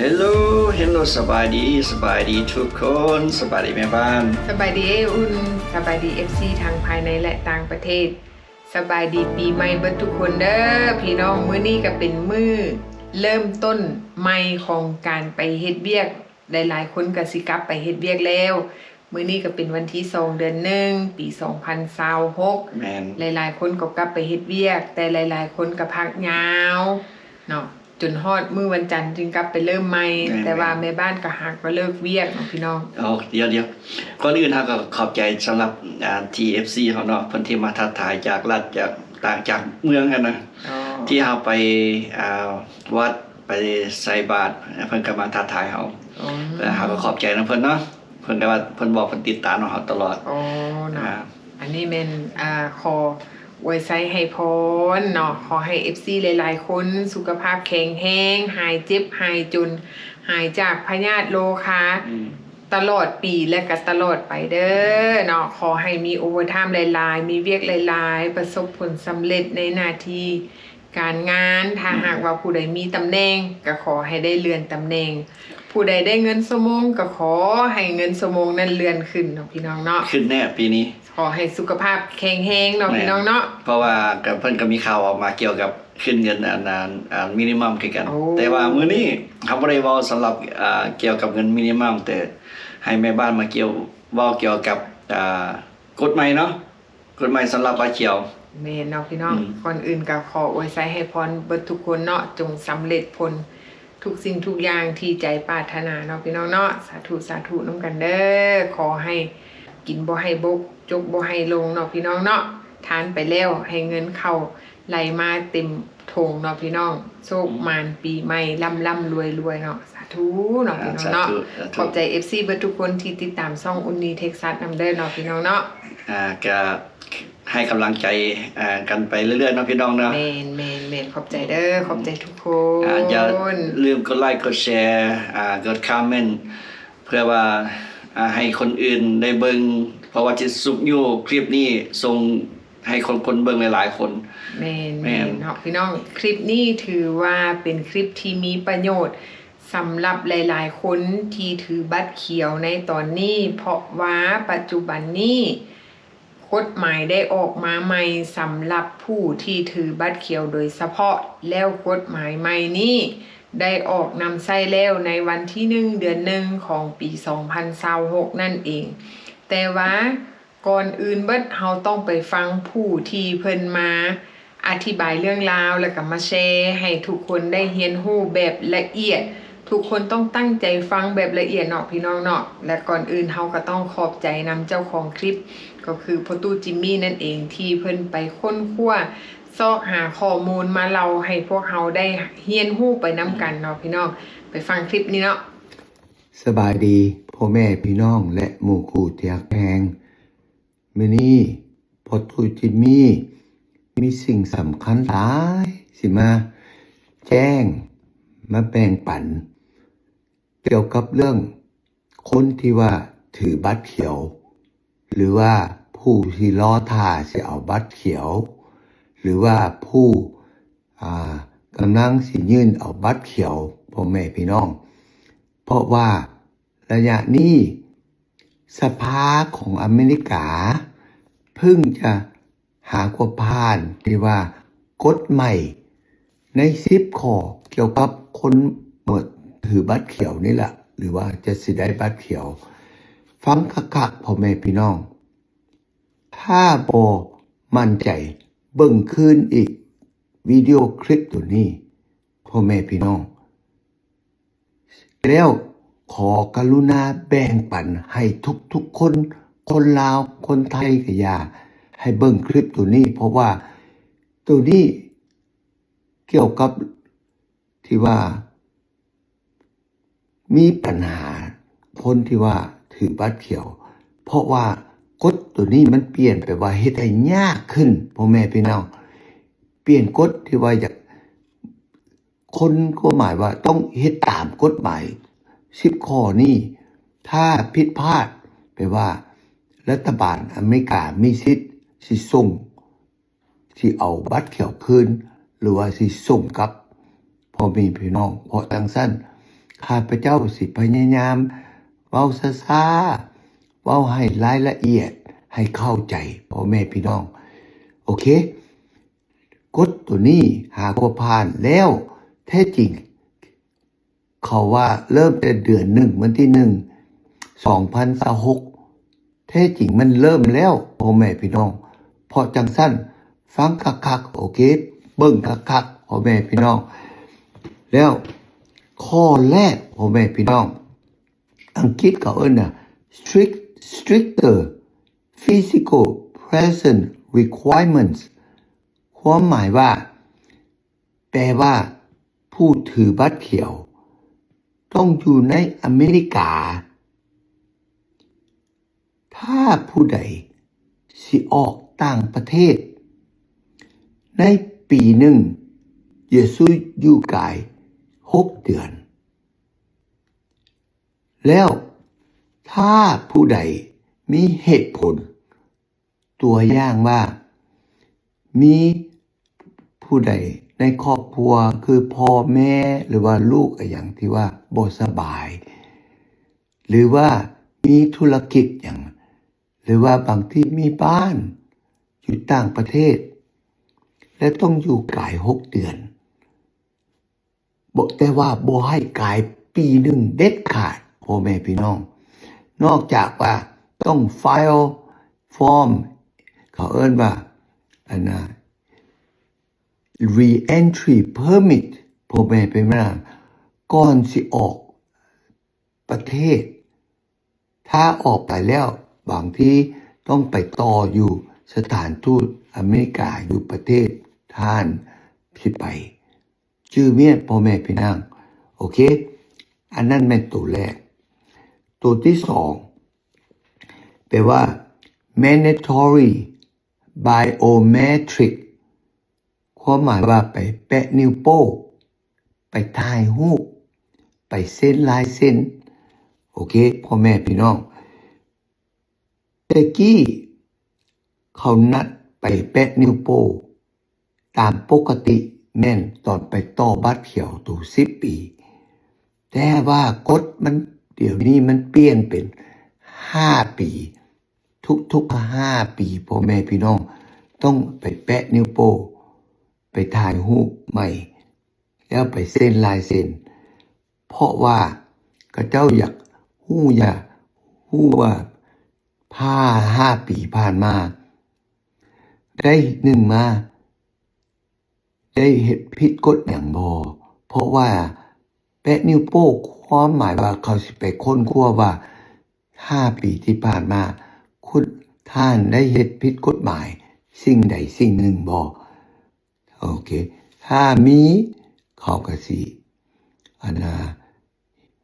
Hello สบายดีทุกคนสบายดีแม่บ้านสบายดีอุ่นสบายดี FC ทางภายในและต่างประเทศสบายดีปีใหม่เบิดทุกคนเด้อพี่น้องมื้อนี้ก็เป็นมื้อเริ่มต้นใหม่ของการไปเฮ็ดเวียกหลายๆคนก็สิกลับไปเฮ็ดเวียกแล้วมื้อนี้ก็เป็นวันที่2เดือน1ปี2026แม่นหลายๆคนก็กลับไปเฮ็ดเวียกแต่หลายๆคนก็พักยาวเนาะจนฮอดมื้อวันจันทร์จึงกลับไปเริ่มใหม่แต่ว่าแม่บ้านก็หักว่าเลิกเวียกเนาะพี่น้องเดี๋ยวก่อนอื่นเฮาก็ขอบใจสำหรับTFC เฮาเนาะเพิ่นที่มาทักทายจากรัฐจากต่างจากเมืองกันนะที่เฮาไปวัดไปใส่บาตรเพิ่นก็มาทักทายเฮาแล้วเฮาก็ขอบใจนำเพิ่นเนาะเพิ่นก็ว่าเพิ่นบอกเพิ่นติดตามเฮาตลอดเนาะอันนี้แม่นขออวยไซให้พรเนาะขอให้ FC หลายๆคนสุขภาพแข็งแรงหายเจ็บหายจนหายจากพยาธิโรคาตลอดปีและก็ตลอดไปเด้อเนาะขอให้มีโอเวอร์ไทม์หลายๆมีเวียกหลายๆประสบผลสำเร็จในหน้าที่การงานถ้าหากว่าผู้ใดมีตำแหน่งก็ขอให้ได้เลื่อนตำแหน่งผู้ใดได้เงินสมงก็ขอให้เงินสมงนั้นเลื่อนขึ้นเนาะพี่น้องเนาะขึ้นแน่ปีนี้ขอให้สุขภาพแข็งแรงเนาะพี่น้องเนาะเพราะว่าเพิ่นก็มีข่าวออกมาเกี่ยวกับขึ้นเงินมินิมัมคือกันแต่ว่ามื้อนี้เฮาบ่ได้เว้าสำหรับเกี่ยวกับเงินมินิมัมแต่ให้แม่บ้านมาเว้าเกี่ยวกับกฎหมายเนาะกฎหมายสำหรับบัตรเขียวแม่นเนาะพี่น้องก่อนอื่นก็ขออวยไสให้พรเบิดทุกคนเนาะจงสำเร็จผลทุกสิ่งทุกอย่างที่ใจปรารถนาเนาะพี่น้องเนาะสาธุนำกันเด้อขอให้กินบ่ให้บกจกบ่ให้ลงเนาะพี่น้องเนาะทานไปแล้วให้เงินเข้าไหลมาเต็มถงเนาะพี่น้องโชคมานปีใหม่ร่ำรวยเนาะสาธุเนาะพี่น้องเนาะขอบใจ FC เบิดทุกคนที่ติดตามช่องอุนนีเท็กซัสนำเด้อเนาะพี่น้องเนาะก็ให้กำลังใจกันไปเรื่อยๆเนาะพี่น้องเนาะแม่นขอบใจเด้อขอบใจทุกคน อย่าลืมกดไลค์กดแชร์กดคอมเมนต์เพื่อว่าให้คนอื่นได้เบิ่งเพราะว่าจะสุกอยู่คลิปนี้ส่งให้คนเบิ่งหลายๆคนแม่นเนาะพี่น้องคลิปนี้ถือว่าเป็นคลิปที่มีประโยชน์สำหรับหลายๆคนที่ถือบัตรเขียวในตอนนี้เพราะว่าปัจจุบันนี้กฎหมายได้ออกมาใหม่สำหรับผู้ที่ถือบัตรเขียวโดยเฉพาะแล้วกฎหมายใหม่นี้ได้ออกนำใช้แล้วในวันที่1เดือน1ของปี2026นั่นเองแต่ว่าก่อนอื่นเบิดเฮาต้องไปฟังผู้ที่เพิ่นมาอธิบายเรื่องราวแล้วก็มาแชร์ให้ทุกคนได้เรียนรู้แบบละเอียดทุกคนต้องตั้งใจฟังแบบละเอียดเนาะพี่น้องเนาะและก่อนอื่นเฮาก็ต้องขอบใจนำเจ้าของคลิปก็คือพ่อตู้จิมมี่นั่นเองที่เพิ่นไปค้นคว้าซอกหาข้อมูลมาเล่าให้พวกเฮาได้เรียนรู้ไปนํกันเนาะพี่น้องไปฟังคลิปนี้เนาะสบายดีพ่อแม่พี่น้องและหมู่คู่ที่รักแพงมื้อนี้พ่อตู้จิมมี่มีสิ่งสำคัญหลายสิมาแจ้งมาแบ่งปันเกี่ยวกับเรื่องคนที่ว่าถือบัตรเขียวหรือว่าผู้ที่รอท่าสิเอาบัตรเขียวหรือว่าผู้กำลังสิยื่นเอาบัตรเขียวพ่อแม่พี่น้องเพราะว่าระยะนี้สภาของอเมริกาเพิ่งจะหากว่าผ่านที่ว่ากฎใหม่ใน10ข้อเกี่ยวกับคนหมดถือบัตรเขียวนี่แหละหรือว่าจะสิได้บัตรเขียวฟังคักๆพ่อแม่พี่น้องถ้าบ่มั่นใจเบิ่งคืนอีกวิดีโอคลิปตัวนี้พ่อแม่พี่น้องแล้วขอกรุณาแบ่งปันให้ทุกๆคนลาวคนไทยก็อย่าให้เบิ่งคลิปตัวนี้เพราะว่าตัวนี้เกี่ยวกับที่ว่ามีปัญหาคนที่ว่าถือบัตรเขียวเพราะว่ากฎตัวนี้มันเปลี่ยนไปว่าเฮ็ดให้ยากขึ้นพ่อแม่พี่น้องเปลี่ยนกฎที่ว่าอยากคนก็หมายว่าต้องเฮ็ดตามกฎหมาย10ข้อนี้ถ้าผิดพลาดไปว่ารัฐบาลอเมริกามีสิทธิ์สิส่งที่เอาบัตรเขียวคืนหรือว่าสิส่งกับพ่อแม่พี่น้องเพราะจังซั่น ข้าพเจ้าสิพยายามเว้าช้าๆเว้าให้รายละเอียดให้เข้าใจพ่อแม่พี่น้องโอเคกฎตัวนี้หากว่าผ่านแล้วแท้จริงเขาว่าเริ่มแต่เดือน1วันที่1 2026แท้จริงมันเริ่มแล้วพ่อแม่พี่น้องเพราะจังสั้นฟังคักๆโอเคเบิ่งคักๆพ่อแม่พี่น้องแล้วข้อแรกพ่อแม่พี่น้องอังกฤษเขาเอิ้นน่ะ stricter physical presence requirements ความหมายว่าแปลว่าผู้ถือบัตรเขียวต้องอยู่ในอเมริกาถ้าผู้ใดสิออกต่างประเทศในปีหนึ่งเยซูอยู่กาย6 เดือนแล้วถ้าผู้ใดมีเหตุผลตัวอย่างว่ามีผู้ใดในครอบครัวคือพ่อแม่หรือว่าลูกอย่างที่ว่าบ่สบายหรือว่ามีธุรกิจอย่างหรือว่าบางที่มีบ้านอยู่ต่างประเทศและต้องอยู่กาย6 เดือนบอกแต่ว่าบ่ให้กายปีหนึ่งเด็ดขาดพ่อแม่พี่น้องนอกจากว่าต้องไฟล์ฟอร์มเขาเอิ้นว่าอันน่ะ re-entry permit พ่อแม่พี่น้องก่อนสิออกประเทศถ้าออกไปแล้วบางที่ต้องไปต่ออยู่สถานทูตอเมริกาอยู่ประเทศท่านสิไปชื่อเมียพ่อแม่พี่น้องโอเคอันนั้นเป็นตัวแรกตัวที่2แปลว่า mandatory biometric ความหมายว่าไปแปะนิ้วโป้งไปถ่ายรูปไปเซ็นลายเซ็นโอเคพ่อแม่พี่น้องแต่กี้เขานัดไปแปะนิ้วโป้งตามปกติแม่นตอนไปต่อบัตรเขียวตัว10 ปีแต่ว่ากฎมันเดี๋ยวนี้มันเปลี่ยนเป็น5 ปีทุกๆ5 ปีพ่อแม่พี่น้องต้องไปแปะนิ้วโป้งไปถ่ายรูปใหม่แล้วไปเซ็นลายเซ็นเพราะว่าเขาเจ้าอยากฮู้ว่าผ้า5 ปีผ่านมาได้หนึ่งมาได้เฮ็ดผิดกฎหยังบ่เพราะว่าแปะนิ้วโป้งความหมายว่าเขาสิไปค้นคว้าว่า5 ปีที่ผ่านมาคุณท่านได้เฮ็ดผิดกฎหมายสิ่งใดสิ่งหนึ่งบ่โอเคถ้ามีเขาก็สิ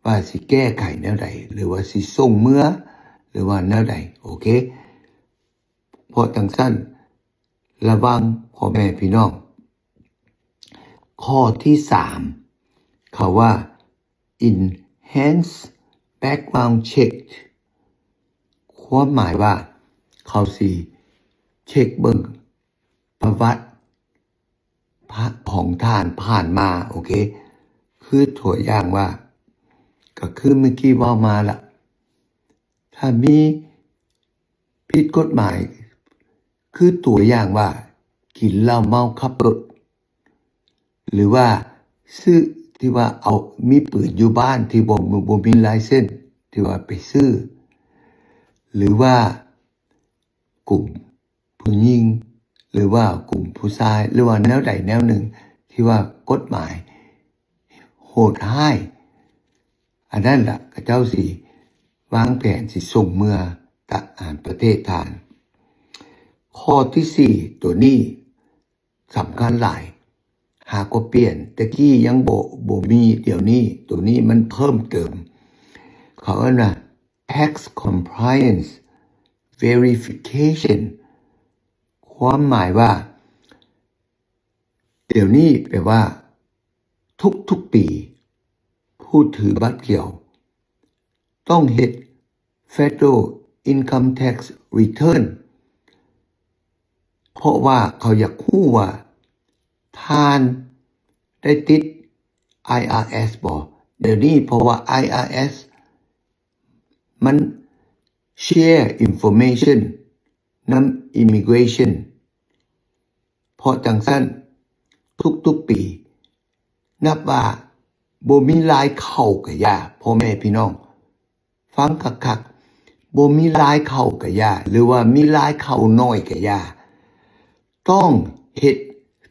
ว่าสิแก้ไขแนวใดหรือว่าสิส่งเมื่อหรือว่าแนวใดโอเคเพราะจังซั่นระวังพ่อแม่พี่น้องข้อที่3เขาว่า enhance background check ความหมายว่าเขาสิเช็คเบิ่งประวัติของท่านผ่านมาโอเคคือตัวอย่างว่าก็คือเมื่อกี้ว่ามาละถ้ามีผิดกฎหมายคือตัวอย่างว่ากินเหล้าเมาขับรถหรือว่าซื้อที่ว่าเอามีปืนอยู่บ้านที่บ่มีไลเซนส์ที่ว่าไปซื้อหรือว่ากลุ่มผู้หญิงหรือว่ากลุ่มผู้ชายหรือว่าแนวใดแนวหนึ่งที่ว่ากฎหมายโหดร้ายอันนั้นล่ะเขาเจ้าสิวางแผนสิส่งเมื่อประเทศทานข้อที่4ตัวนี้สำคัญหลายหากว่าเปลี่ยนตะกี้ยังบ่มีเดี๋ยวนี้ตัวนี้มันเพิ่มเติมเขาเรียกว่า tax compliance verification ความหมายว่าเดี๋ยวนี้แปลว่าทุกปีผู้ถือบัตรเขียวต้องเฮ็ด Federal Income Tax Return เพราะว่าเขาอยากรู้ว่าท่านได้ติด IRS บ่ เดี๋ยวนี้เพราะว่า IRS มัน share information นำ immigration เพราะจังสั้นทุกๆปีนับว่าบ่มีหลายเข้าก็ยาพ่อแม่พี่น้องฟังคักๆบ่มีหลายเข้าก็ยาหรือว่ามีหลายเข้าน้อยก็ยาต้องเฮ็ด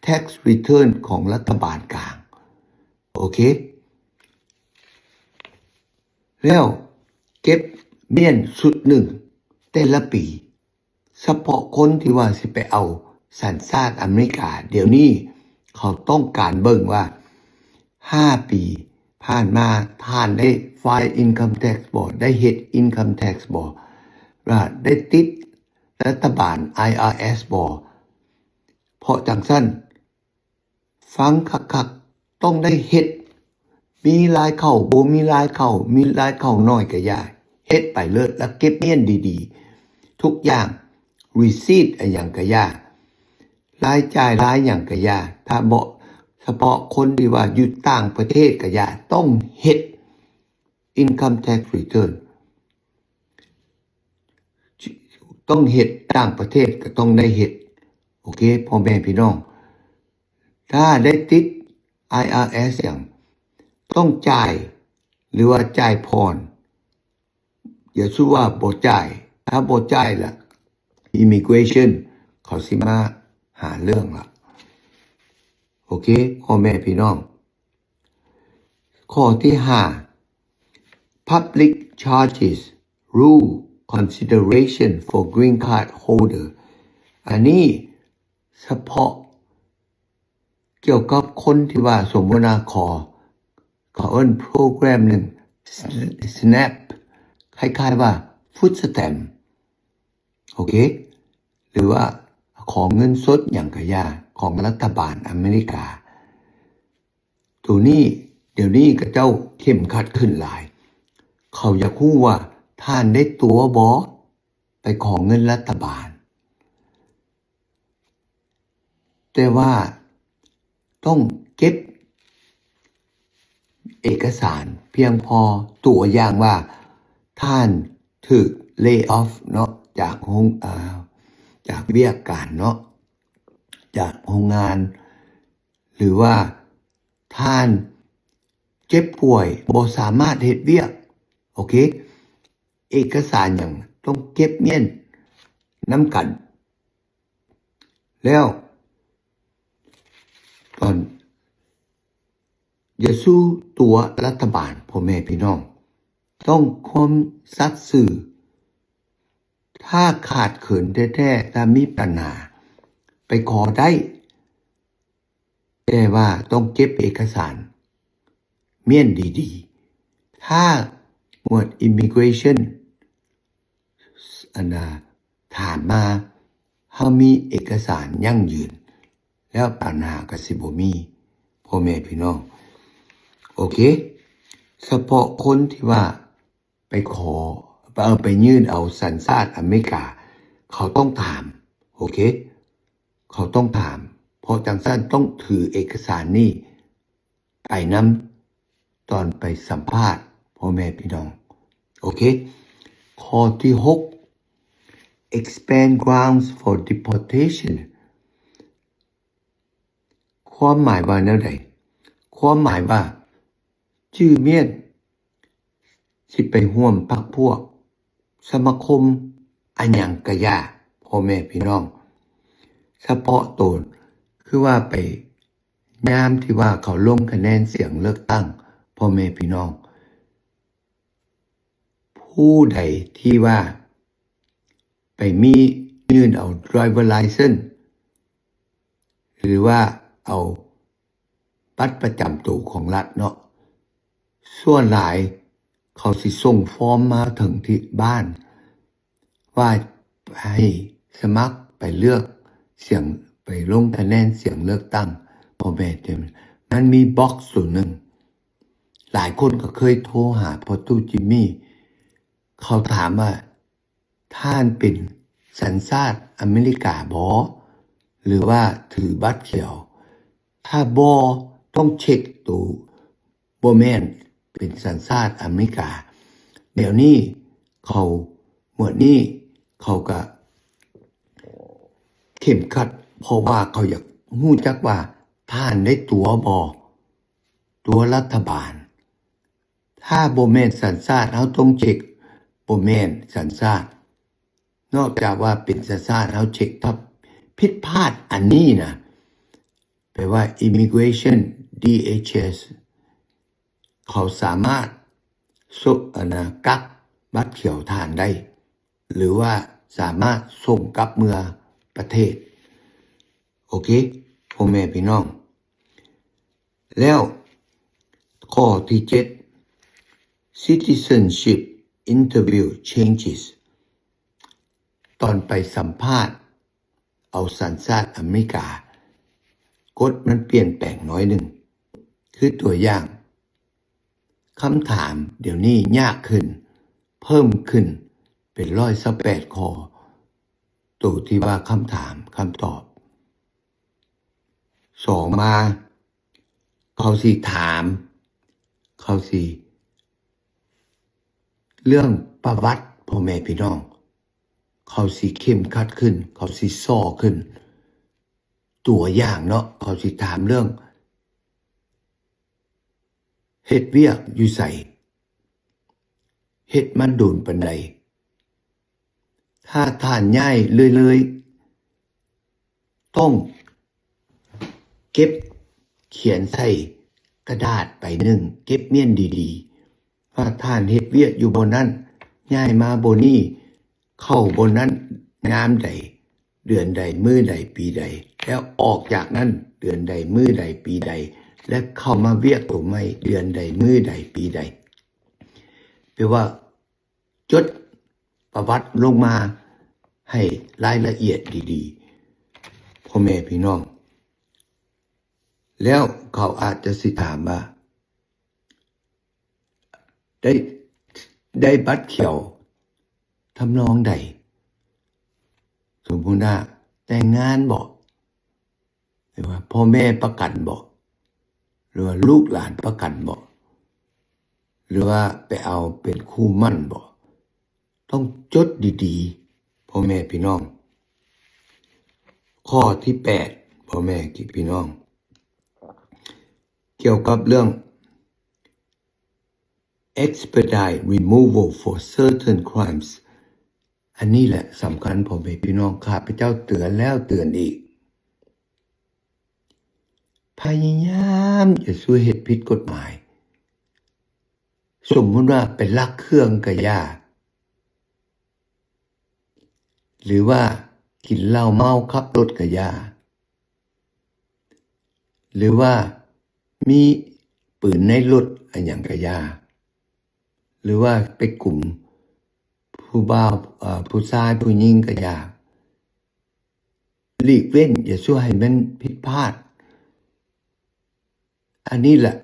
tax return ของรัฐบาลกลางโอเคแล้วเก็บเบี้ยนสุดหนึ่งแต่ละปีเฉพาะคนที่ว่าสิไปเอาสัญชาติอเมริกาเดี๋ยวนี้เขาต้องการเบิ่งว่า5 ปีผ่านมาท่านได้ file income tax บ่ได้เฮ็ด income tax บ่ว่าได้ติดรัฐบาล IRS บ่เพราะจังซั่นฟังคักๆต้องได้เฮ็ดมีรายเข้าบ่มีรายเข้ามีรายเข้าน้อยก็อย่าเฮ็ดไปเลิศแล้วเก็บเงินดีๆทุกอย่าง receipt อันหยังก็อย่ารายจ่ายรายหยังก็อย่าถ้าบ่เฉพาะคนที่ว่าอยู่ต่างประเทศก็อย่าต้องเฮ็ด income tax return ต้องเฮ็ดต่างประเทศก็ต้องได้เฮ็ดโอเคพ่อแม่พี่น้องถ้าได้ติด IRS อย่างต้องจ่ายหรือว่าจ่ายพรอย่าสู้ว่าบ่จ่ายถ้าบ่จ่ายล่ะ immigration เขาสิมาหาเรื่องล่ะโอเคพ่อแม่พี่น้องข้อที่5 Public Charges Rule Consideration for Green Card Holder อันนี้เฉพาะเกี่ยวกับคนที่ว่าสมมุติว่าเขาเอิ้นโปรแกรมหนึ่ง SNAP คล้ายๆว่า Food Stamp โอเคหรือว่าของเงินสดอย่างกะยาของรัฐบาลอเมริกาตัวนี้เดี๋ยวนี้ก็เจ้าเข้มขัดขึ้นหลายเขาอยากรู้ว่าท่านได้ตั๋วบ่ไปของเงินรัฐบาลแต่ว่าต้องเก็บเอกสารเพียงพอตัวอย่างว่าท่านถูก lay off เนาะจากเวียกการเนาะจากโรงงานหรือว่าท่านเจ็บป่วยบ่สามารถเฮ็ดเวียกโอเคเอกสารอย่างต้องเก็บเงินนำกันแล้วตอนอย่าสู้ตัวรัฐบาลพ่อแม่พี่น้องต้องความสัตย์ซื่อถ้าขาดเขินแท้ๆถ้ามีปัญหาไปขอได้แต่ว่าต้องเก็บเอกสารเมียนดีๆถ้าหมวด immigration ถามมาเฮามีเอกสารยั่งยืนแล้วปัญหาก็สิบ่มีพ่อแม่พี่น้องโอเคเฉพาะคนที่ว่าไปขอไปยื่นเอาสัญชาติอเมริกาเขาต้องถามโอเคเขาต้องถามเพราะจังซั่นต้องถือเอกสารนี้ไปนำตอนไปสัมภาษณ์พ่อแม่พี่น้องโอเคข้อที่6 expand grounds for deportation ความหมายว่าแนวใดความหมายว่าชื่อเมียนสิไปร่วมพรรคพวกสมาคมอันหยังกะยาพ่อแม่พี่น้องเฉพาะตนคือว่าไปยามที่ว่าเขาลงคะแนนเสียงเลือกตั้งพ่อแม่พี่น้องผู้ใดที่ว่าไปมียื่นเอา driver license หรือว่าเอาบัตรประจำตัวของรัฐเนาะส่วนหลายเขาสิส่งฟอร์มมาถึงที่บ้านว่าให้สมัครไปเลือกเสียงไปลงคะแนนเสียงเลือกตั้งพ่อแม่มันมีบ็อกซ์ส่วนหนึ่งหลายคนก็เคยโทรหาพ่อตู้จิมมี่เขาถามว่าท่านเป็นสัญชาติอเมริกาบ่หรือว่าถือบัตรเขียวถ้าบ่ต้องเช็คตัวบ่แม่น เป็นสัญชาติอเมริกาเดี๋ยวนี้เขาเมื่อนี้เขาก็เข้มขัดเพราะว่าเขาอยากรู้จักว่าท่านได้ตัวตัวรัฐบาลถ้าบ่แม่นสัญชาติเฮาต้องเช็คบ่แม่นสัญชาตินอกจากว่าเป็นสัญชาติเฮาเช็คถ้าผิดพลาดอันนี้นะแปลว่า immigration DHS เขาสามารถกักบัตรเขียวทานได้หรือว่าสามารถส่งกลับเมืองประเทศโอเคพ่อแม่พี่น้องแล้วข้อที่7 citizenship interview changes ตอนไปสัมภาษณ์เอาสัญชาติอเมริกากฎมันเปลี่ยนแปลงน้อยหนึ่งคือตัวอย่างคำถามเดี๋ยวนี้ยากขึ้นเพิ่มขึ้นเป็น128ข้อตัวที่ว่าคำถามคำตอบ2มาเขาสิถามเขาสิเรื่องประวัติพ่อแม่พี่น้องเขาสิเข้มขัดขึ้นเขาสิซ้อขึ้นตัวอย่างเนาะเขาสิถามเรื่องเฮ็ดเวียกอยู่ไสเฮ็ดมันโดนปานใดถ้าท่านย้ายเลยต้องเก็บเขียนใส่กระดาษไปหนึ่งเก็บเมียนดีๆว่าท่านเฮ็ดเวียกอยู่บนนั้นย้ายมาบนนี้เข้าบนนั้นงามใดเดือนใดมื้อใดปีใดแล้วออกจากนั้นเดือนใดมื้อใดปีใดและเข้ามาเวียกตัวใหม่เดือนใดมื้อใดปีใดแปลว่าจดประวัติลงมาให้รายละเอียดดีๆพ่อแม่พี่น้องแล้วเขาอาจจะสิถามว่าได้บัตรเขียวทำนองใดสมมุติว่าแต่งงานบ่หรือว่าพ่อแม่ประกันบ่หรือว่าลูกหลานประกันบ่หรือว่าไปเอาเป็นคู่มั่นบ่ต้องจดดีๆพ่อแม่พี่น้องข้อที่8พ่อแม่พี่น้องเกี่ยวกับเรื่อง expedite removal for certain crimes อันนี้แหละสำคัญพ่อแม่พี่น้องข้าพเจ้าเตือนแล้วเตือนอีกพยายามอย่าสู้เหตุผิดกฎหมายสมมติว่าเป็นลักเครื่องกะยาหรือว่ากินเหล้าเมาขับรถกะยาหรือว่ามีปืนในรถอันอย่างกะยาหรือว่าไปกลุ่มผู้บ่าวผู้ชายผู้หญิงกะยาหลีกเว้นอย่าช่วยให้มันผิดพลาดอันนี้แหละ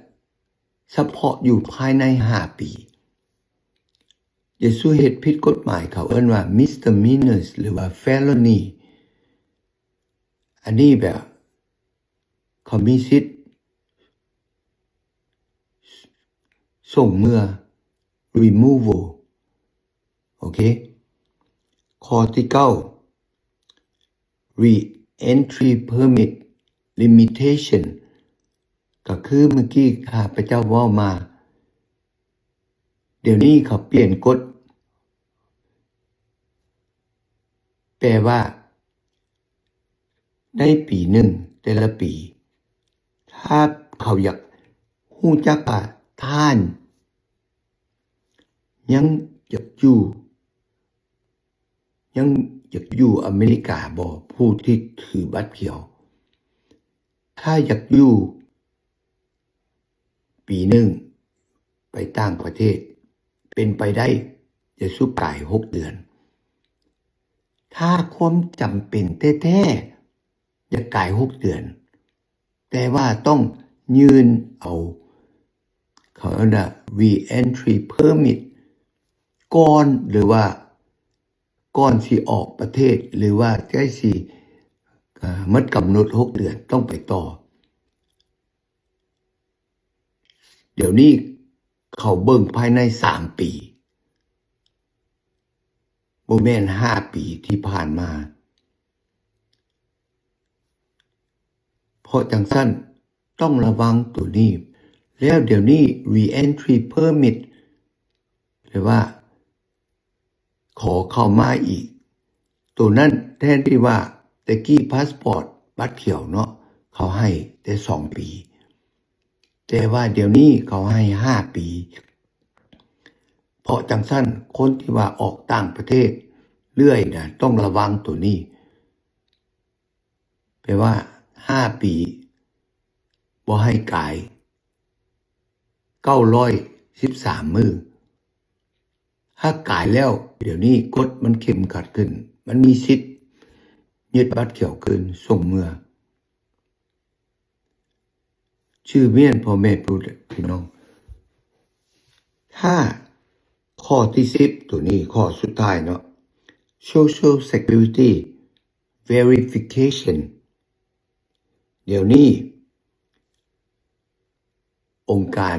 เฉพาะอยู่ภายใน5 ปีอย่าช่วยเหตุผิดกฎหมายเขาเอิ้นว่า misdemeanors หรือว่า felony อันนี้แบบเขามีสิทธิ์ส่งเมื่อ removal โอเคข้อที่9 re-entry permit limitation ก็คือเมื่อกี้ข้าพเจ้าว่ามาเดี๋ยวนี้เขาเปลี่ยนกฎแปลว่าในปีหนึ่งแต่ละปีถ้าเขาอยากรู้จักว่าท่านยังอยากอยู่อเมริกาบ่ผู้ที่ถือบัตรเขียวถ้าอยากอยู่ปีหนึ่งไปต่างประเทศเป็นไปได้จะสู้กาย6 เดือนถ้าความจำเป็นแท้ๆจะกาย6 เดือนแต่ว่าต้องยืนเอาเขาเรียกว่า re-entry permit ก่อนหรือว่าก่อนสิออกประเทศหรือว่าใกล้สิหมดกำหนด6 เดือนต้องไปต่อเดี๋ยวนี้ เขาเบิ่งภายใน3 ปีบ่แม่น5 ปีที่ผ่านมาเพราะจังสั้นต้องระวังตัวนี้แล้วเดี๋ยวนี้ re-entry permit หรือว่าขอเข้ามาอีกตัวนั้นแทนที่ว่าแต่กี้พาสปอร์ตบัตรเขียวเนาะเขาให้ได้2 ปีแต่ว่าเดี๋ยวนี้เขาให้5 ปีเพราะจังสั้นคนที่ว่าออกต่างประเทศเรื่อยนะต้องระวังตัวนี้แปลว่า5 ปีบ่ให้กาย913 มื้อถ้ากายแล้วเดี๋ยวนี้กฎมันเข้มขัดขึ้นมันมีสิทธิ์ยึดบัตรเขียวคืนส่งเมื่อชื่อเมียนพ่อแม่พี่น้องถ้าข้อที่10ตัวนี้ข้อสุดท้ายเนาะ Social Security Verification เดี๋ยวนี้องค์การ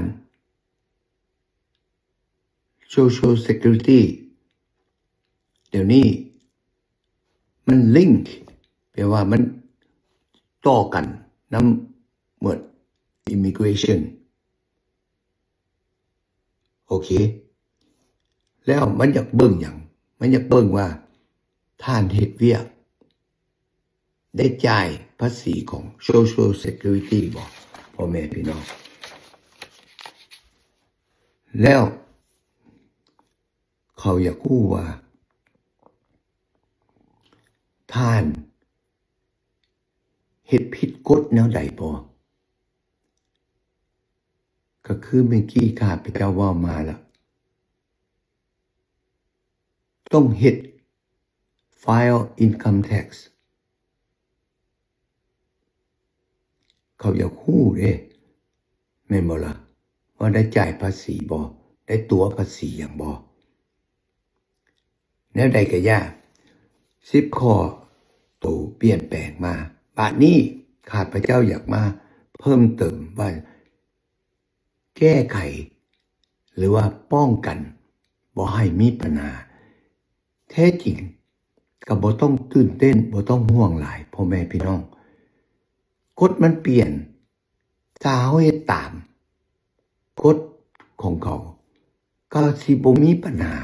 Social Security เดี๋ยวนี้มันลิงก์แปลว่ามันต่อกันน้ำหมด Immigration โอเคแล้วมันอยากเบิ่งอย่างมันอยากเบิ่งว่าท่านเฮ็ดเวียกได้จ่ายภาษีของ Social Security บ่พ่อแม่พี่น้องแล้วเขาอยากรู้ว่าท่านเฮ็ดผิดกฎแนวใดบ่ก็คือเมื่อกี้ข้าพเจ้าว่ามาแล้วต้องเฮ็ด file income tax เขาอยากรู้เด้แม่นบ่ล่ะว่าได้จ่ายภาษีบ่ได้ตั๋วภาษีหยังบ่แนวใดก็ยาก10 ข้อตัวเปลี่ยนแปลงมาบัดนี้ข้าพเจ้าอยากมาเพิ่มเติมว่าแก้ไขหรือว่าป้องกันบ่ให้มีปัญหาแท้จริงก็บ่ต้องตื่นเต้นบ่ต้องห่วงหลายพ่อแม่พี่น้องกฎมันเปลี่ยนถ้าเฮาเฮ็ดตามกฎของเขาก็สิบ่มีปัญหา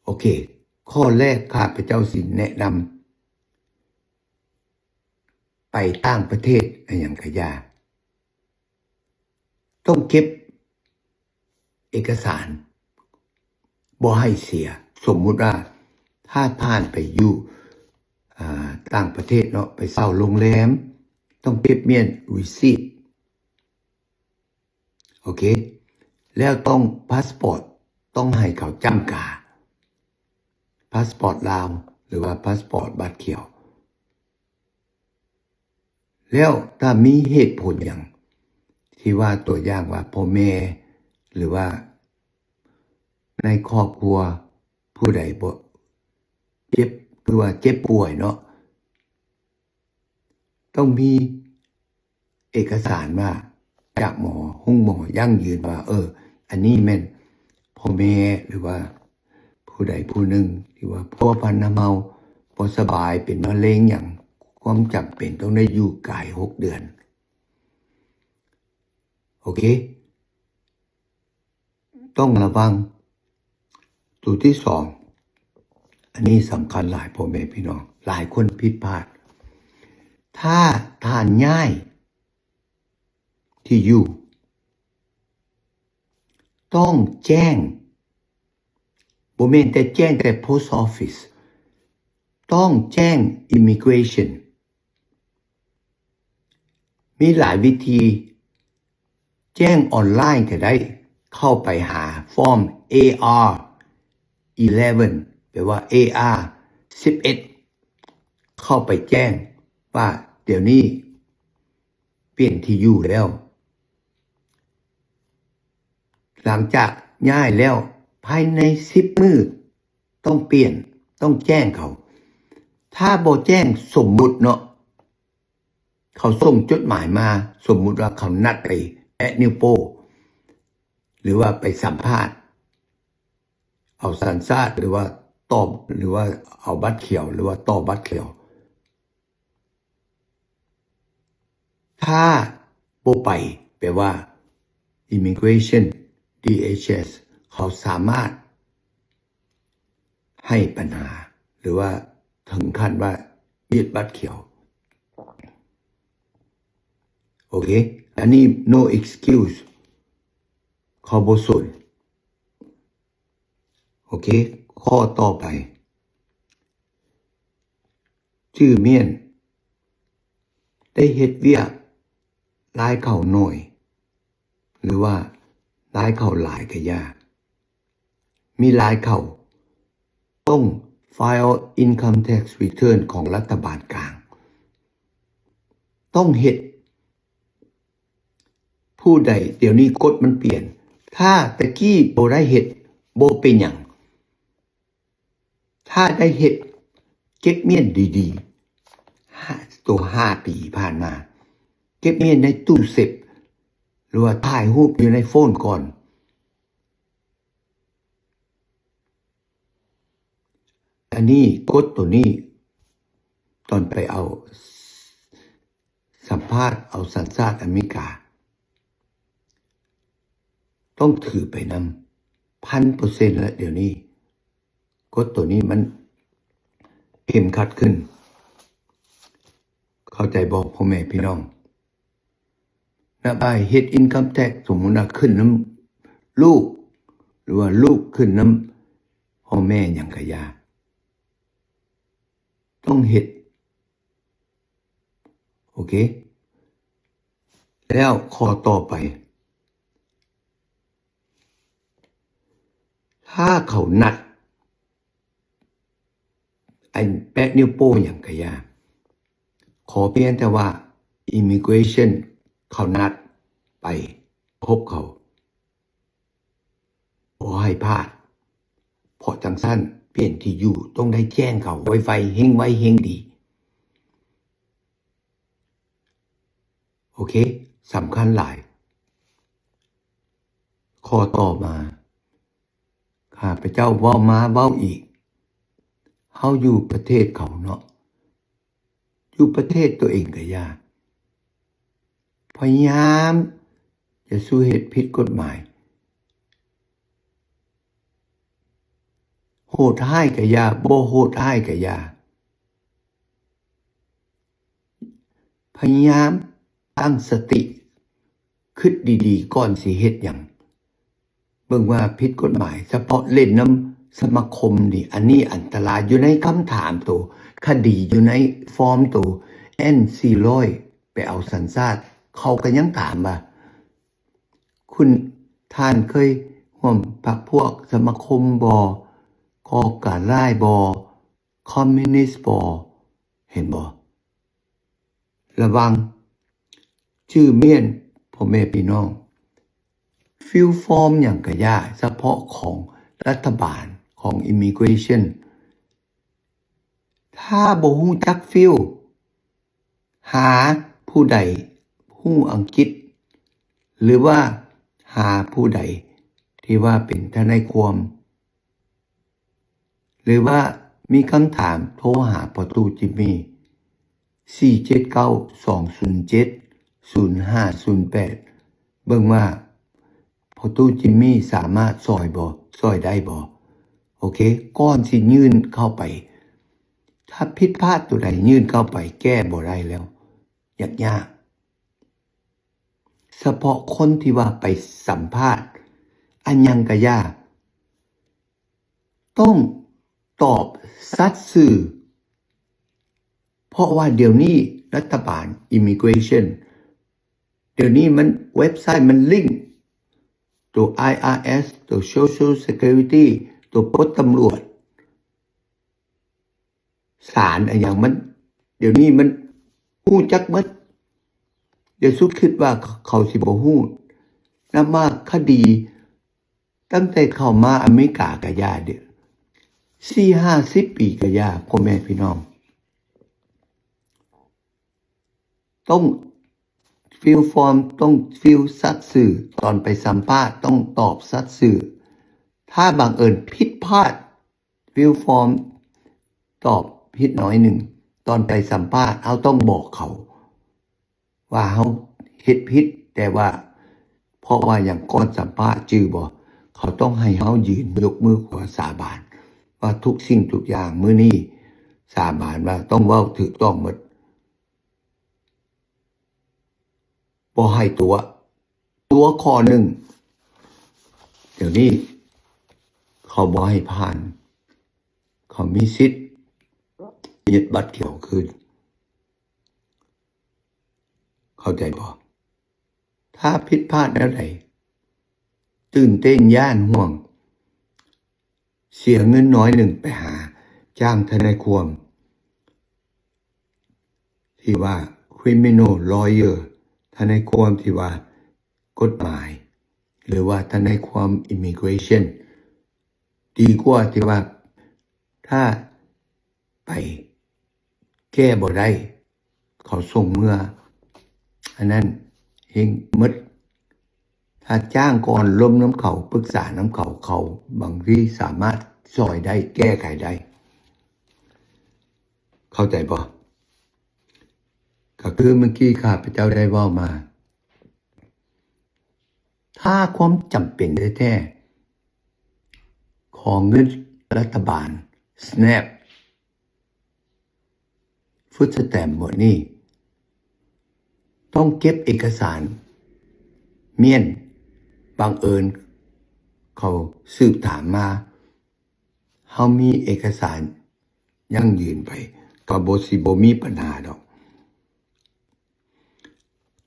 โอเคข้อแรกข้าพเจ้าสิแนะนำไปต่างประเทศอะไรอย่างก็ยากต้องเก็บเอกสารบ่ให้เสียสมมุติว่าถ้าท่านไปอยู่ต่างประเทศเนาะไปเช่าโรงแรมต้องเก็บเมียน receipt โอเคแล้วต้องพาสปอร์ตต้องให้เขาจำกาพาสปอร์ตลาวหรือว่าพาสปอร์ตบัตรเขียวแล้วถ้ามีเหตุผลอย่างที่ว่าตัวอย่างว่าพ่อแม่หรือว่าในครอบครัวผู้ใดบ่เจ็บหรือว่าเจ็บป่วยเนาะต้องมีเอกสารมาจากหมอหมอยั่งยืนว่าอันนี้แม่นพ่อแม่หรือว่าผู้ใดผู้หนึ่งที่ว่าพัวพันเมาบ่สบายเป็นมะเร็งอย่างความจำเป็นต้องได้อยู่กาย6 เดือนโอเคต้องระวังตัวที่2อันนี้สำคัญหลายพ่อแม่พี่น้องหลายคนผิดพลาดถ้าท่านย้ายที่อยู่ต้องแจ้งบ่แม่นแต่แจ้งแต่ post office ต้องแจ้ง immigration มีหลายวิธีแจ้งออนไลน์ก็ได้เข้าไปหาฟอร์ม AR 11แปลว่า AR 11เข้าไปแจ้งว่าเดี๋ยวนี้เปลี่ยนที่อยู่แล้วหลังจากย้ายแล้วภายใน10 มื้อต้องเปลี่ยนต้องแจ้งเขาถ้าบ่แจ้งสมมุติเนาะเขาส่งจดหมายมาสมมุติว่าเขานัดไป ะนิ้วโป้งหรือว่าไปสัมภาษณ์เอาสัญชาติหรือว่าตอบหรือว่าเอาบัตรเขียวหรือว่าต่อบัตรเขียวถ้าบ่ไปแปลว่า Immigration DHS เขาสามารถให้ปัญหาหรือว่าถึงขั้นว่ายึดบัตรเขียวโอเคอันนี้ no excuse เขาบ่สนโอเคข้อต่อไปชื่อเมียนได้เฮ็ดเวียกหลายเข้าน้อยหรือว่าหลายเข้าหลายก็ยากมีหลายเข้าต้อง file income tax return ของรัฐบาลกลางต้องเฮ็ดผู้ใดเดี๋ยวนี้กฎมันเปลี่ยนถ้าตะกี้บ่ได้เฮ็ดบ่เป็นหยังถ้าได้เฮ็ดเก็บเมียนดีๆตัว5 ปีผ่านมาเก็บเมียนในตู้เซฟหรือว่าถ่ายรูปอยู่ในโฟนก่อนอันนี้กฎตัวนี้ตอนไปเอาสัมภาษณ์เอาสัญชาติอเมริกาต้องถือไปนำ 1,000% แล้วเดี๋ยวนี้กฎตัวนี้มันเข้มขัดขึ้นเข้าใจบอกพ่อแม่พี่น้องนะบายเฮ็ด income tax สมมุติว่าขึ้นน้ำลูกหรือว่าลูกขึ้นน้ำพ่อแม่หยังก็ยากต้องเฮ็ดโอเคแล้วข้อต่อไปถ้าเขานัดไอ้แปะนิ้วโป้งอย่างก็ยากขอเพียงแต่ว่า immigration เขานัดไปพบเขาบ่ให้พลาดเพราะจังสั้นเปลี่ยนที่อยู่ต้องได้แจ้งเขาไวๆเฮงไว้เฮงดีโอเคสำคัญหลายข้อต่อมาข้าพเจ้าเว้ามาเว้าอีกเฮาอยู่ประเทศเขาเนาะอยู่ประเทศตัวเองก็ยากพยายามจะสู้เหตุผิดกฎหมายโหดร้ายก็ยากบ่โหดร้ายก็ยากพยายามตั้งสติคิดดีๆก่อนสิเฮ็ดหยังเบิ่งว่าผิดกฎหมายเฉพาะเล่นน้ำสมาคมนี่อันนี้อันตรายอยู่ในคำถามตัวคดีอยู่ในฟอร์มตัว N400 ไปเอาสัญชาติเขาก็ยังถามว่าคุณท่านเคยร่วมพรรคพวกสมาคมบ่ก่อการร้ายบ่คอมมิวนิสต์บ่เห็นบ่ระวังชื่อเมียนพ่อแม่พี่น้องฟิลฟอร์มอย่างก็ยากเฉพาะของรัฐบาลของ Immigration ถ้าบ่ฮู้จักฟิลหาผู้ใดฮู้อังกฤษหรือว่าหาผู้ใดที่ว่าเป็นทนายความหรือว่ามีคำถามโทรหาพ่อตู้จิมมี่479-207-0508เบิ่งว่าพ่อตู้จิมมี่สามารถช่วยได้บ่โอเคก่อนสิยื่นเข้าไปถ้าผิดพลาดตัวใดยื่นเข้าไปแก้บ่ได้แล้วยากเฉพาะคนที่ว่าไปสัมภาษณ์อันยังก็ยากต้องตอบสัตย์ซื่อเพราะว่าเดี๋ยวนี้รัฐบาล Immigration เดี๋ยวนี้มันเว็บไซต์มันลิงก์ตัว IRS ตัว Social Security ตัวปลดตำรวจศาลอะไรอย่างมันเดี๋ยวนี้มันฮู้จักหมดเดี๋ยวสุดคิดว่าเขาสิบ่ฮู้นำมาคดีตั้งแต่เข้ามาอเมริกาก็ยาเด้อ 4-50 ปีก็ยาพ่อแม่พี่น้องต้อง ฟิลฟอร์มต้องฟิลซัดสื่อตอนไปสัมภาษณ์ต้องตอบซัดสื่อถ้าบังเอิญผิดพลาดฟิลฟอร์มตอบผิดน้อยหนึ่งตอนไปสัมภาษณ์เขาต้องบอกเขาว่าเขาเฮ็ดผิดแต่ว่าเพราะว่าอย่างก่อนสัมภาษณ์จื่อบ่เขาต้องให้เขายืนยกมือขอสาบานว่าทุกสิ่งทุกอย่างมื้อนี้สาบานว่าต้องเว้าถูกต้องหมดบ่ให้ตัวข้อหนึ่งเดี๋ยวนี้เขาบ่ให้ผ่านเขามีสิทธิ์ยึดบัตรเขียวคืนเข้าใจบ่ถ้าผิดพลาดแล้วไหนตื่นเต้นย่านห่วงเสียเงินน้อยหนึ่งไปหาจ้างทนายความที่ว่า criminal lawyer ทนายความที่ว่ากฎหมายหรือว่าทนายความ immigration ดีกว่าที่ว่าถ้าไปแก้บ่ได้เขาส่งเมื่ออันนั้นเฮงมดถ้าจ้างก่อนล้มน้ำเขาปรึกษาน้ำเขาบางทีสามารถซอยได้แก้ไขได้เข้าใจบ่ก็คือเมื่อกี้ข้าพเจ้าได้เว้ามาถ้าความจำเป็นแท้ๆของเงินรัฐบาล SNAP ฟุตสแตมป์หมดนี่ต้องเก็บเอกสารเมียนบังเอิญเขาสืบถามมาเฮามีเอกสารยั่งยืนไปก็บ่มีปัญหาดอก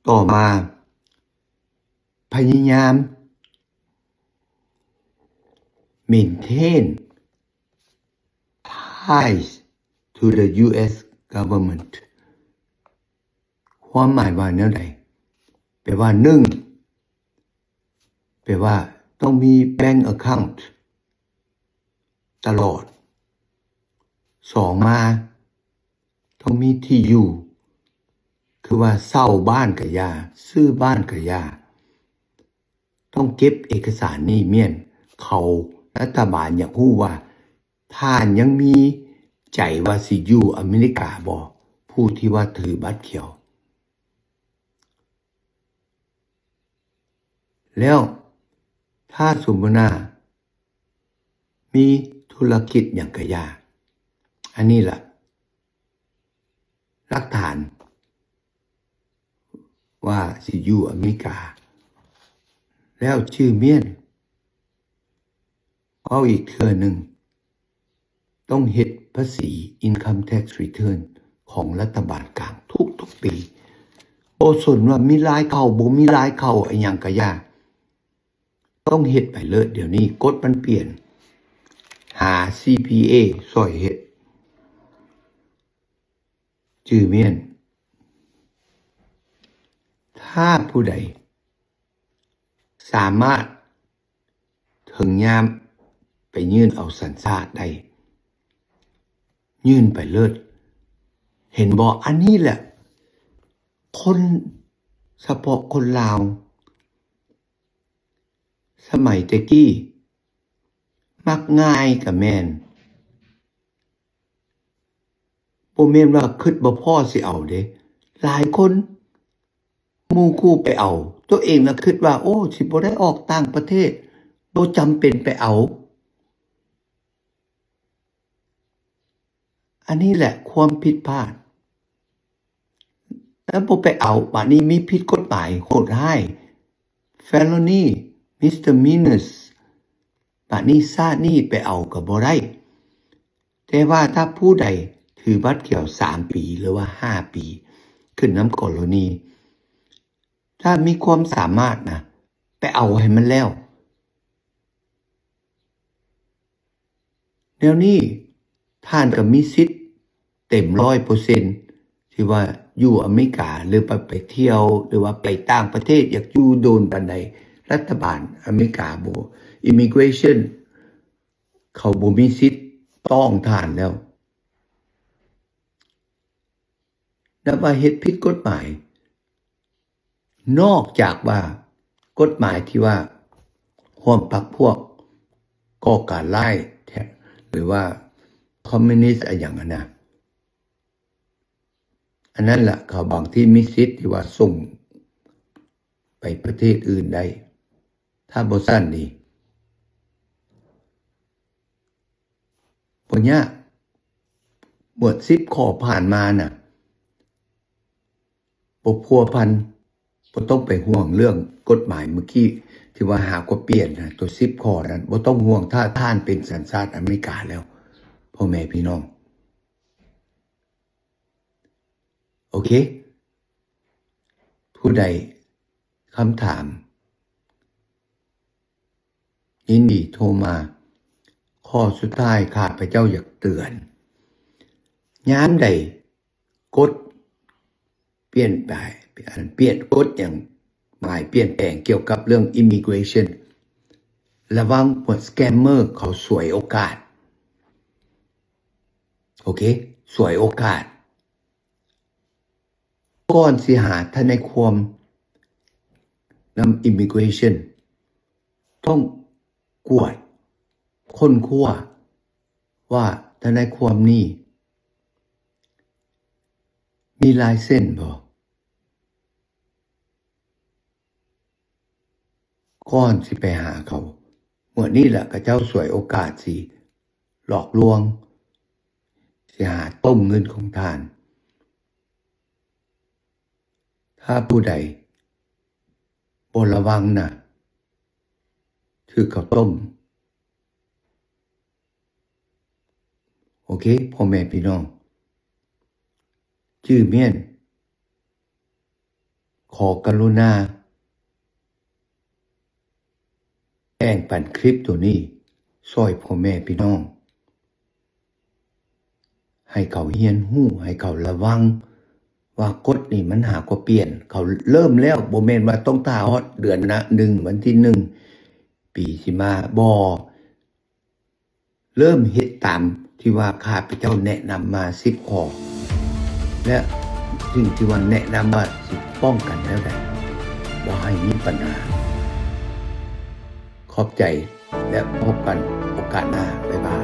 ต่อมาพยายาม maintain ties to the US government ความหมายว่าแนวใดแปลว่า1แปลว่าต้องมี bank account ตลอด2มาต้องมีที่อยู่คือว่าเช่าบ้านกับยาซื้อบ้านกับยาต้องเก็บเอกสารนี่เมียนเขารัฐบาลอยากรู้ว่าท่านยังมีใจว่าสิอยู่อเมริกาบ่ผู้ที่ว่าถือบัตรเขียวแล้วถ้าสมมุติว่ามีธุรกิจอย่างกะยาอันนี้ล่ะหลักฐานว่าสิอยู่อเมริกาแล้วชื่อเมียนเอาอีกเทื่อหนึ่งต้องเฮ็ดภาษี Income Tax Return ของรัฐบาลกลางทุกปีโอสนว่ามีรายเข้าบ่มีรายเข้าอีหยังก็ยากต้องเฮ็ดไปเลยเดี๋ยวนี้กฎมันเปลี่ยนหา CPA ช่วยเฮ็ดชื่อเมียนถ้าผู้ใดสามารถถึงยามไปยื่นเอาสัญชาติได้ยื่นไปเลิศเห็นบ่อันนี้แหละคนเฉพาะคนลาวสมัยตะกี้มักง่ายกับแม่นบ่แม่นว่าคิดบ่พอสิเอาเด้หลายคนหมู่คู่ไปเอาตัวเองน่ะคิดว่าโอ้สิบ่ได้ออกต่างประเทศบ่จำเป็นไปเอาอันนี้แหละความผิดพลาดแล้วบ่ไปเอาบัดนี้มีผิดกฎหมายโหดร้าย felony misdemeanors บัดนี้ชาตินี้ไปเอาก็บ่ได้แต่ว่าถ้าผู้ใดถือบัตรเขียว3ปีหรือว่า5ปีขึ้นน้ำกรณีถ้ามีความสามารถนะไปเอาให้มันแล้วเดี๋ยวนี้ท่านก็มีสิทธิ์เต็ม 100% ที่ว่าอยู่อเมริกาหรือไปเที่ยวหรือว่าไปต่างประเทศอยากอยู่โดนปานใดรัฐบาลอเมริกาบ่ immigration เขาบ่มีสิทธิ์ต้องท่านแล้วนับว่าเฮ็ดผิดกฎหมาย นอกจากว่ากฎหมายที่ว่าร่วมพรรคพวกก่อการร้ายหรือว่าคอมมิวนิสต์อะไรอย่างนั้นนะอันนั้นแหละเขาบางที่มีสิทธิ์ที่ว่าส่งไปประเทศอื่นได้ถ้าบ่ซั่นนี่บ่ยากหมวด10ข้อผ่านมาน่ะบ่พัวพันบ่ต้องไปห่วงเรื่องกฎหมายเมื่อกี้ที่ว่าหากว่าเปลี่ยนนะตัว10ข้อนั้นบ่ต้องห่วงถ้าท่านเป็นสัญชาติอเมริกาแล้วพ่อแม่พี่น้องโอเคผู้ใดคำถามยินดีโทรมาข้อสุดท้ายข้าพเจ้าอยากเตือนยามใดกฎเปลี่ยนไปเปลี่ยนกฎอย่างหมายเปลี่ยนแปลงเกี่ยวกับเรื่อง immigration ระวังพวกสแกมเมอร์เขาสวยโอกาสโอเคสวยโอกาสก่อนสิหาทนายความนำ immigration ต้องกวดค้นคว้าว่าทนายความนี้มีลายเส้นบ่ก่อนสิไปหาเขาเมื่อนี้แหละก็เจ้าสวยโอกาสสิหลอกลวงสิหาต้มเงินของทานถ้าผู้ใดบ่ระวังนะถือเขาต้มโอเคพ่อแม่พี่น้องชื่อเมียนขอกรุณาแจ้งปันคลิปตัวนี้ช่วยพ่อแม่พี่น้องให้เขาเฮียนหู้ให้เขาระวังว่ากฎนี่มันหากว่าเปลี่ยนเขาเริ่มแล้วบ่แม่นว่าต้องท่าฮอดเดือนนะ1วันที่1ปีสิมาบ่เริ่มเฮ็ดตามที่ว่าข้าพเจ้าแนะนำมา10ข้อและสิ่งที่ว่าแนะนำว่าสิป้องกันแล้วได้บ่ให้มีปัญหาขอบใจและพบกันโอกาสหน้าบ๊ายบาย